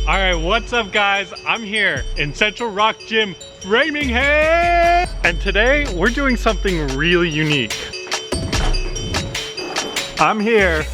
All right, what's up guys? I'm here in Central Rock Gym Framingham. And today we're doing something really unique. I'm here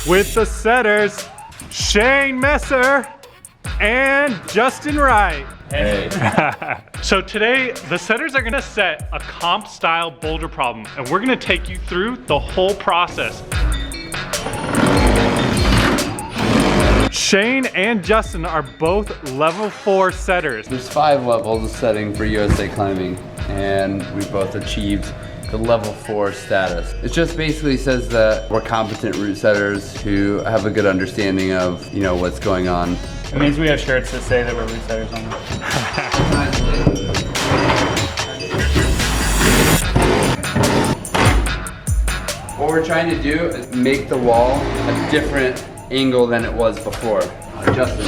with the setters, Shane Messer and Justin Wright. Hey. So today, the setters are gonna set a comp style boulder problem, and we're gonna take you through the whole process. Shane and Justin are both level 4 setters. There's 5 levels of setting for USA climbing, and we both achieved the level 4 status. It just basically says that we're competent route setters who have a good understanding of, what's going on. It means we have shirts that say that we're route setters on them. What we're trying to do is make the wall a different angle than it was before. Justin,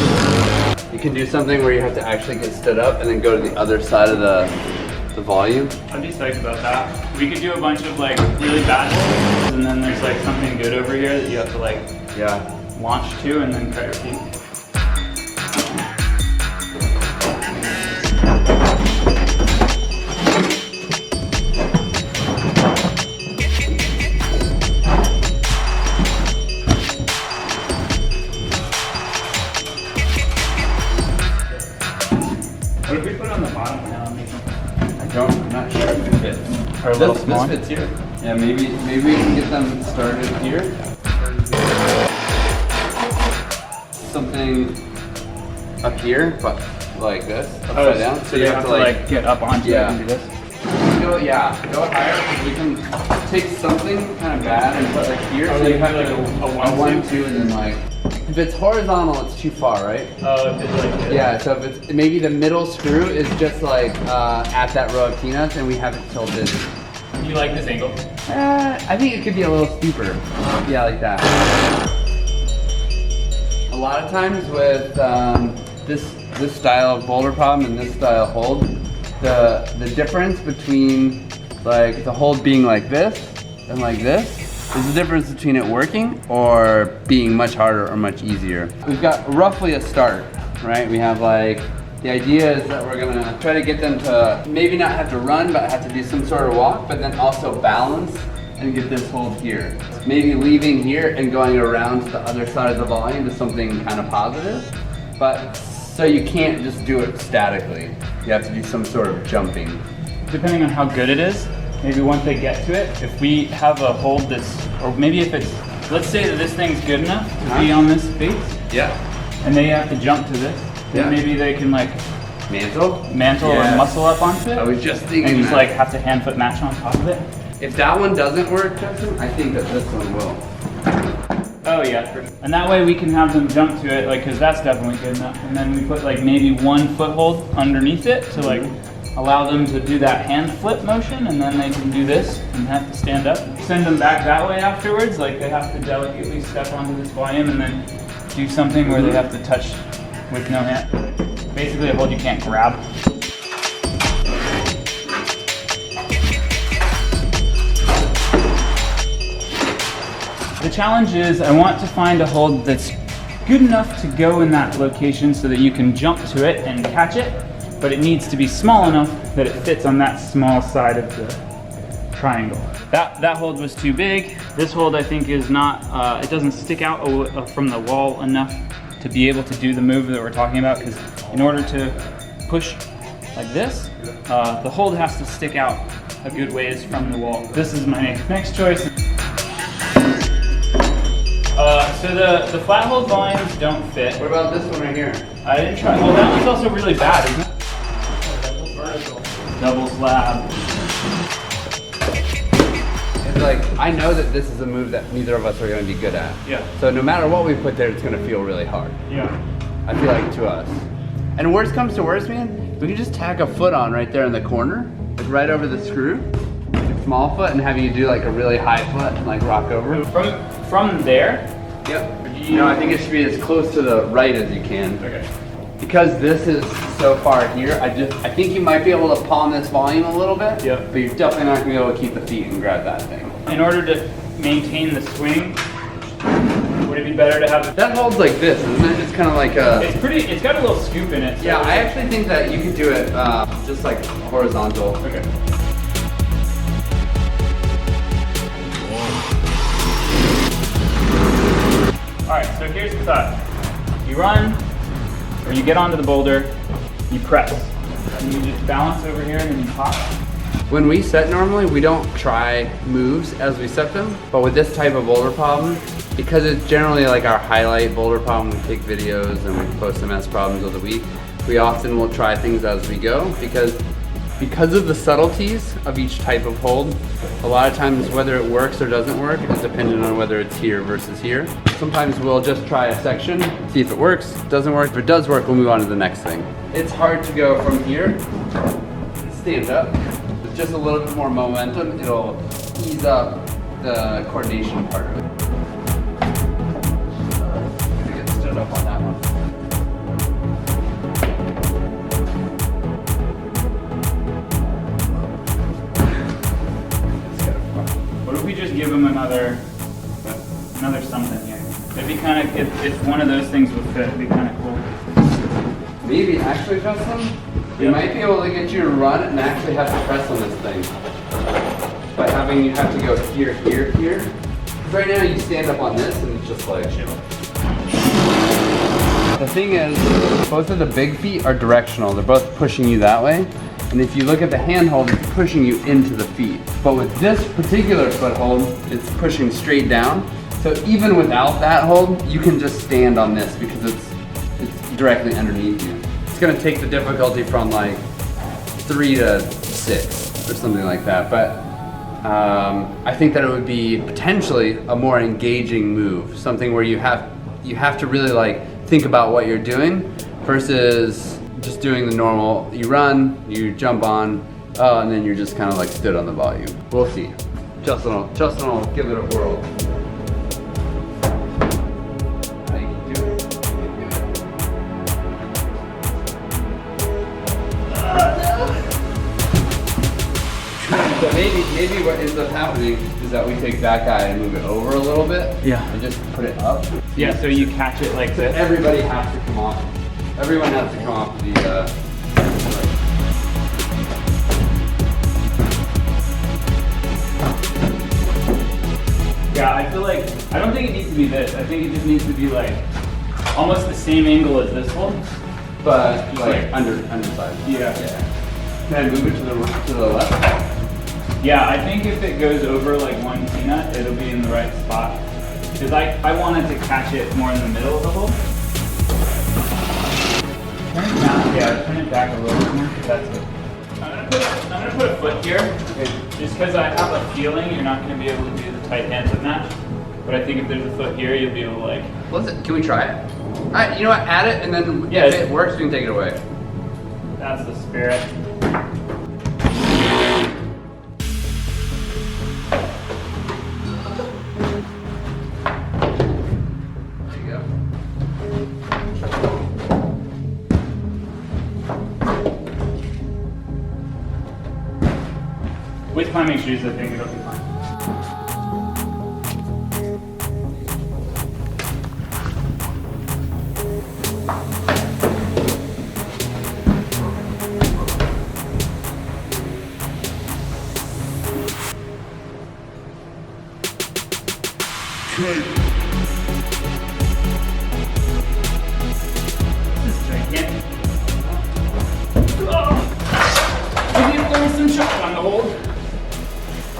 you can do something where you have to actually get stood up and then go to the other side of the volume. I'd be psyched about that. We could do a bunch of really bad ones, and then there's something good over here that you have to launch to and then cut your teeth. What if we put it on the bottom now? I'm not sure if it fits. Or a little this small? fits here. Yeah, maybe we can get them started here. Something up here, but like this, upside down. So you have to get up onto it and do this? Go higher, because we can take something kind of bad and put here. So you have a 1, 2, and then if it's horizontal, it's too far, right? Oh, if it's like this. Yeah, so if it's maybe the middle screw is just at that row of peanuts, and we have it tilted. Do you like this angle? I think it could be a little steeper. Yeah, like that. A lot of times with this style of boulder problem and this style of hold, the difference between the hold being like this and like this is the difference between it working or being much harder or much easier. We've got roughly a start, right? We have the idea is that we're gonna try to get them to maybe not have to run, but have to do some sort of walk, but then also balance and get this hold here. Maybe leaving here and going around to the other side of the volume to something kind of positive. But so you can't just do it statically. You have to do some sort of jumping. Depending on how good it is, maybe once they get to it, if we have a hold or maybe if it's, let's say that this thing's good enough to be on this base. Yeah. And they have to jump to this. Then maybe they can mantle or muscle up onto it. I was just thinking and just have to hand foot match on top of it. If that one doesn't work, Justin, I think that this one will. Oh yeah, for sure. And that way we can have them jump to it, because that's definitely good enough. And then we put maybe 1 foothold underneath it to allow them to do that hand flip motion, and then they can do this and have to stand up. Send them back that way afterwards, they have to delicately step onto this volume and then do something where they have to touch with no hand. Basically a hold you can't grab. The challenge is I want to find a hold that's good enough to go in that location so that you can jump to it and catch it, but it needs to be small enough that it fits on that small side of the triangle. That hold was too big. This hold I think is not, it doesn't stick out from the wall enough to be able to do the move that we're talking about, because in order to push like this, the hold has to stick out a good ways from the wall. This is my next choice. So the flat hold volumes don't fit. What about this one right here? I didn't try. Well, that one's also really bad, isn't it? Double slab. It's I know that this is a move that neither of us are going to be good at. Yeah. So no matter what we put there, it's going to feel really hard. Yeah. I feel to us. And worst comes to worst, man, we can just tack a foot on right there in the corner, right over the screw, small foot, and have you do a really high foot and rock over. From there? Yep. I think it should be as close to the right as you can. Okay. Because this is so far here, I think you might be able to palm this volume a little bit. Yep. But you're definitely not gonna be able to keep the feet and grab that thing. In order to maintain the swing, would it be better better to have it. That holds like this, isn't it? It's kind of like a... It's got a little scoop in it. So yeah, I actually think that you could do it just like horizontal. Okay. Alright, so here's the thought. You run, or you get onto the boulder, you press. And you just balance over here and then you pop. When we set normally, we don't try moves as we set them, but with this type of boulder problem, because it's generally like our highlight boulder problem, we take videos and we post them as problems of the week, we often will try things as we go because of the subtleties of each type of hold. A lot of times whether it works or doesn't work is dependent on whether it's here versus here. Sometimes we'll just try a section, see if it works, doesn't work. If it does work, we'll move on to the next thing. It's hard to go from here, stand up. With just a little bit more momentum, it'll ease up the coordination part of it. Get stood up on that one. What if we just give him another something here? It'd be kind of, if one of those things would fit, it'd be kind of cool. Maybe actually, Justin, we might be able to get you to run and actually have to press on this thing. By having you have to go here, here, here. Because right now you stand up on this and it's just like chill. The thing is, both of the big feet are directional. They're both pushing you that way. And if you look at the handhold, it's pushing you into the feet. But with this particular foothold, it's pushing straight down. So even without that hold, you can just stand on this because it's directly underneath you. It's gonna take the difficulty from like 3 to 6 or something like that. But I think that it would be potentially a more engaging move, something where you have to really like think about what you're doing versus just doing the normal, you run, you jump on, and then you're just kind of like stood on the volume. We'll see. Justin will give it a whirl. How you can do it. So maybe what ends up happening is that we take that guy and move it over a little bit. Yeah. And just put it up. Yeah, so you catch it like this. Everybody has to come off. Everyone has to come off the, Yeah, I feel like, I don't think it needs to be this. I think it just needs to be like, almost the same angle as this one. but like underside. Yeah. Can I move it to the left? Yeah, I think if it goes over like one peanut, it'll be in the right spot. Because I wanted to catch it more in the middle of the hole. Turn it down, yeah, turn it back a little bit more, that's it. I'm gonna put a foot here, just because I have a feeling you're not gonna be able to do the tight hand foot match. But I think if there's a foot here, you'll be able to like... Can we try it? Alright, you know what, add it, and then yeah, if it works, we can take it away. That's the spirit. With climbing shoes, I think it'll be fine. This is gigantic. Maybe if there was some shock on the hold.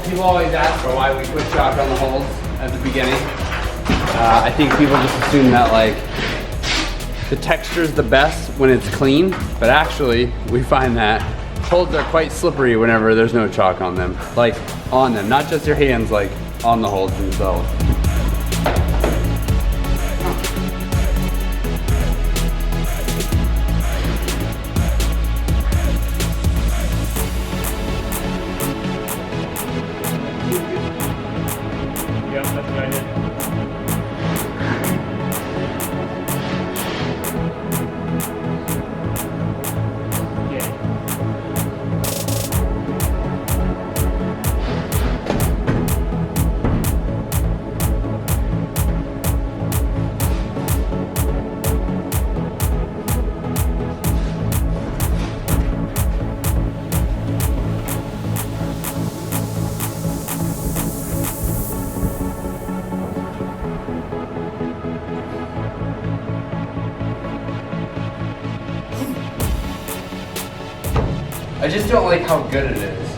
People always ask for why we put chalk on the holes at the beginning. I think people just assume that like the texture is the best when it's clean, but actually we find that holds are quite slippery whenever there's no chalk on them. Like on them, not just your hands, like on the holes themselves. Yep, that's what I did. Yeah. I just don't like how good it is.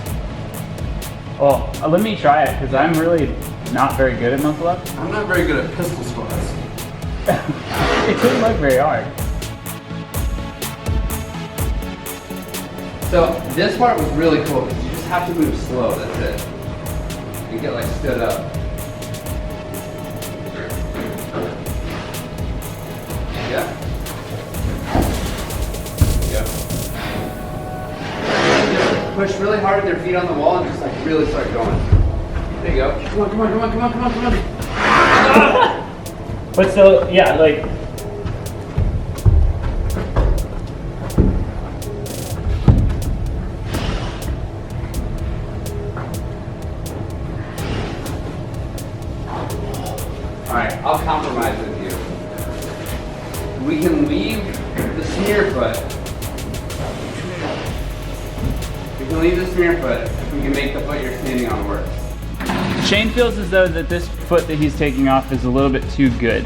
Well, let me try it because I'm really not very good at muscle ups. I'm not very good at pistol squats. It didn't look very hard. So this part was really cool because you just have to move slow, that's it. And get like stood up. Yeah. Yep. Push really hard with their feet on the wall and just like really start going. There you go. Come on, come on, come on, come on, come on, come on. But so, yeah, like, Alright, I'll compromise with you. We can leave the smear foot. We can leave the smear foot if we can make the foot you're standing on work. Shane feels as though that this foot that he's taking off is a little bit too good.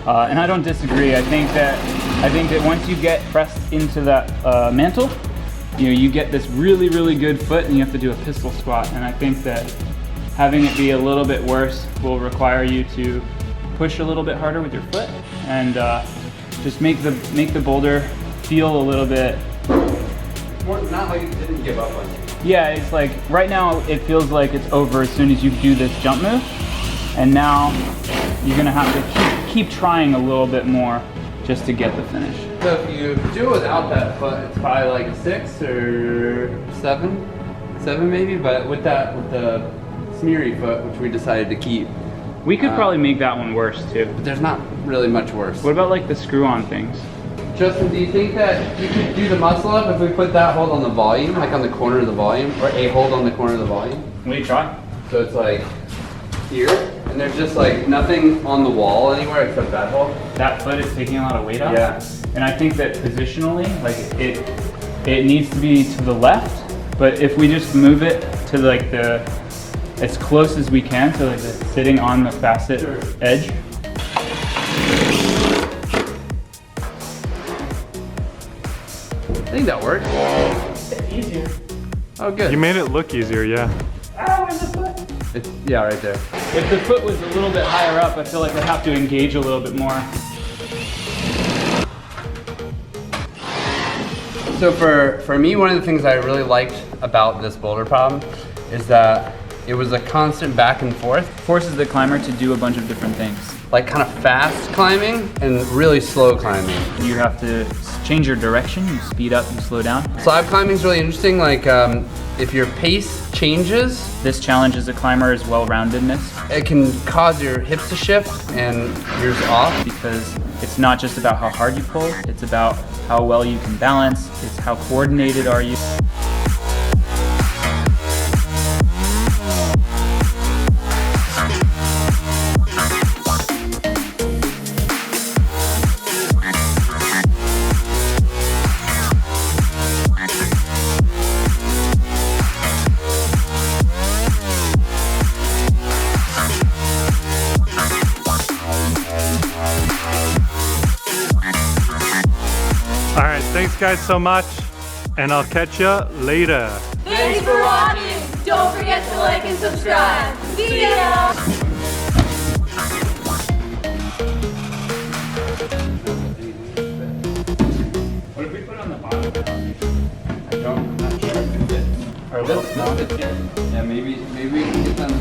And I don't disagree. I think that once you get pressed into that mantle, you get this really, really good foot and you have to do a pistol squat. And I think that having it be a little bit worse will require you to push a little bit harder with your foot and just make the boulder feel a little bit More not like it didn't give up on you. Yeah, it's like right now it feels like it's over as soon as you do this jump move, and now you're gonna have to keep trying a little bit more just to get the finish. So if you do it without that foot, it's probably like a 6 or 7 maybe. But with the smeary foot, which we decided to keep, We could probably make that one worse too. but there's not really much worse. What about like the screw-on things? Justin, do you think that you could do the muscle up if we put that hold on the volume, like on the corner of the volume, or a hold on the corner of the volume? Will you try? So it's like here, and there's just like nothing on the wall anywhere except that hold. That foot is taking a lot of weight off. Yeah. And I think that positionally, like it needs to be to the left, but if we just move it to like as close as we can to like sitting on the facet edge. I think that worked. It's easier. Oh, good. You made it look easier, yeah. Ow, where's the foot? It's, yeah, right there. If the foot was a little bit higher up, I feel like I'd have to engage a little bit more. So for me, one of the things I really liked about this boulder problem is that it was a constant back and forth. Forces the climber to do a bunch of different things. Like kind of fast climbing and really slow climbing. You have to change your direction, you speed up, you slow down. Slab climbing is really interesting. Like if your pace changes, This challenges a climber's well-roundedness it can cause your hips to shift and yours off. because it's not just about how hard you pull, it's about how well you can balance, it's how coordinated are you. All right, thanks guys so much, and I'll catch you later. Thanks for watching. Don't forget to like and subscribe. See ya! What if we put it on the bottom? I'm not sure if it fits. Or a little small? Yeah, maybe we can get them